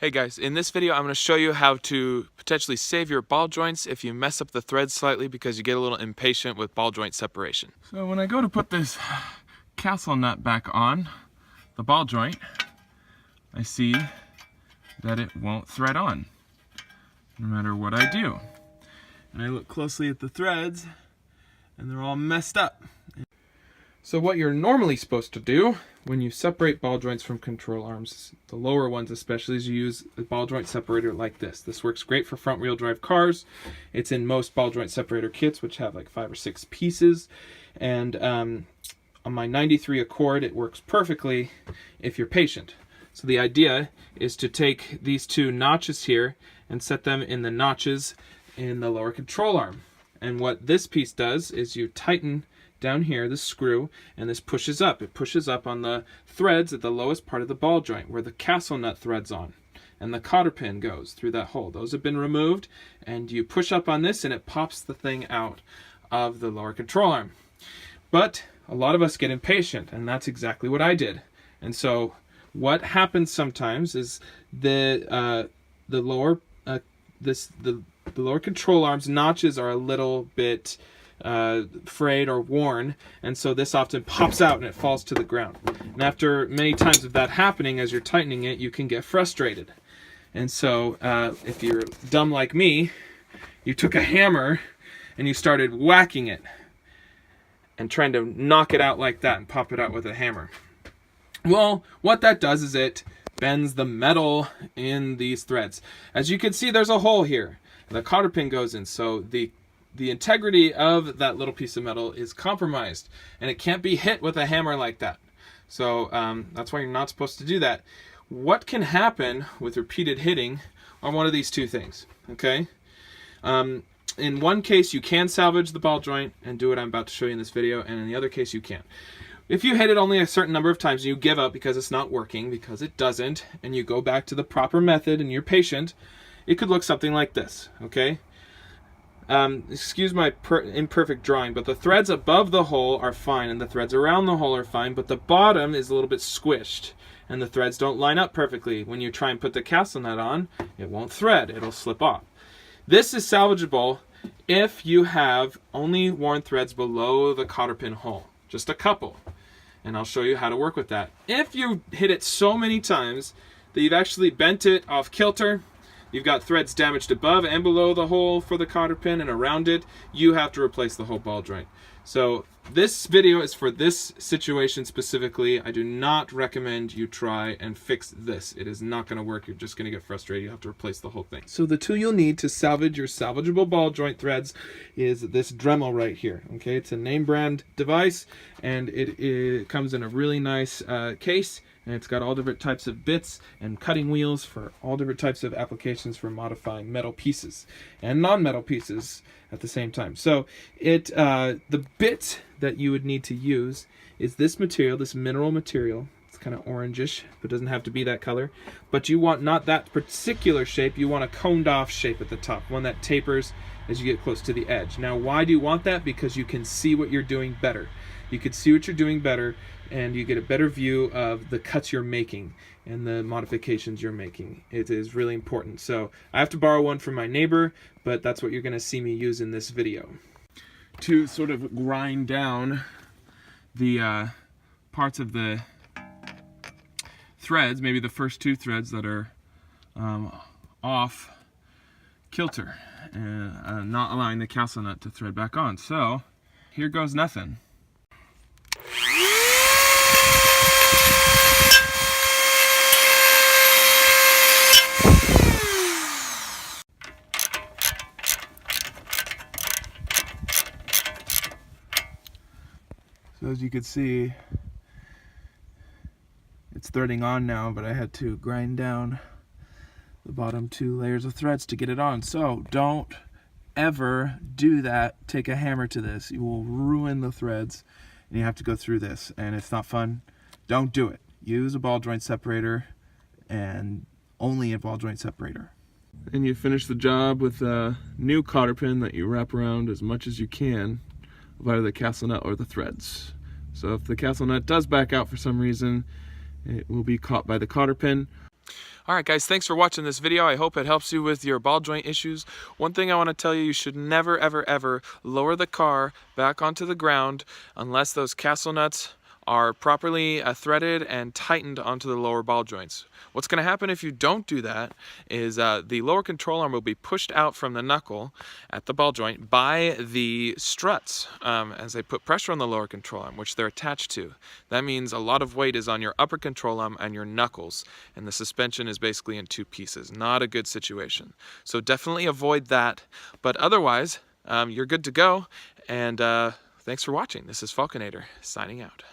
Hey guys, in this video I'm going to show you how to potentially save your ball joints if you mess up the threads slightly because you get a little impatient with ball joint separation. So when I go to put this castle nut back on the ball joint, I see that it won't thread on, no matter what I do. And I look closely at the threads, and they're all messed up. So what you're normally supposed to do when you separate ball joints from control arms, the lower ones especially, is you use a ball joint separator like this. This works great for front wheel drive cars. It's in most ball joint separator kits, which have like 5 or 6 pieces. And on my 93 Accord, it works perfectly if you're patient. So the idea is to take these 2 notches here and set them in the notches in the lower control arm. And what this piece does is you tighten down here, this screw, and this pushes up. It pushes up on the threads at the lowest part of the ball joint where the castle nut threads on. And the cotter pin goes through that hole. Those have been removed, and you push up on this and it pops the thing out of the lower control arm. But a lot of us get impatient, and that's exactly what I did. And so what happens sometimes is the lower control arm's notches are a little bit frayed or worn, and so this often pops out and it falls to the ground. And after many times of that happening, as you're tightening it, you can get frustrated. And so if you're dumb like me, you took a hammer and you started whacking it and trying to knock it out like that and pop it out with a hammer. Well, what that does is it bends the metal in these threads. As you can see, there's a hole here. The cotter pin goes in, so the integrity of that little piece of metal is compromised, and it can't be hit with a hammer like that. So that's why you're not supposed to do that. What can happen with repeated hitting on one of these 2 things, okay? In one case, you can salvage the ball joint and do what I'm about to show you in this video, and in the other case, you can't. If you hit it only a certain number of times and you give up because it's not working, because it doesn't, and you go back to the proper method and you're patient, it could look something like this, okay? Excuse my imperfect drawing, but the threads above the hole are fine and the threads around the hole are fine, but the bottom is a little bit squished and the threads don't line up perfectly. When you try and put the castle nut on, it won't thread, it'll slip off. This is salvageable if you have only worn threads below the cotter pin hole, just a couple, and I'll show you how to work with that. If you hit it so many times that you've actually bent it off kilter, you've got threads damaged above and below the hole for the cotter pin and around it, you have to replace the whole ball joint. So this video is for this situation specifically. I do not recommend you try and fix this. It is not going to work. You're just going to get frustrated. You have to replace the whole thing. So the tool you'll need to salvage your salvageable ball joint threads is this Dremel right here. Okay, it's a name brand device, and it comes in a really nice case. And it's got all different types of bits and cutting wheels for all different types of applications for modifying metal pieces and non-metal pieces at the same time. So the bit that you would need to use is this material, this mineral material. It's kind of orangish, but doesn't have to be that color. But you want not that particular shape, you want a coned off shape at the top, one that tapers as you get close to the edge. Now, why do you want that? Because you can see what you're doing better. You can see what you're doing better, and you get a better view of the cuts you're making and the modifications you're making. It is really important. So I have to borrow one from my neighbor, but that's what you're going to see me use in this video. To sort of grind down the parts of the threads, maybe the first 2 threads that are off kilter and not allowing the castle nut to thread back on. So here goes nothing. So as you can see, it's threading on now, but I had to grind down the bottom 2 layers of threads to get it on. So don't ever do that. Take a hammer to this. You will ruin the threads, and you have to go through this, and it's not fun. Don't do it. Use a ball joint separator, and only a ball joint separator. And you finish the job with a new cotter pin that you wrap around as much as you can of either the castle nut or the threads. So if the castle nut does back out for some reason, it will be caught by the cotter pin. Alright guys, thanks for watching this video. I hope it helps you with your ball joint issues. One thing I want to tell you, you should never ever lower the car back onto the ground unless those castle nuts are properly threaded and tightened onto the lower ball joints. What's going to happen if you don't do that is the lower control arm will be pushed out from the knuckle at the ball joint by the struts as they put pressure on the lower control arm, which they're attached to. That means a lot of weight is on your upper control arm and your knuckles, and the suspension is basically in two pieces. Not a good situation. So definitely avoid that, but otherwise you're good to go, and thanks for watching. This is Falconator signing out.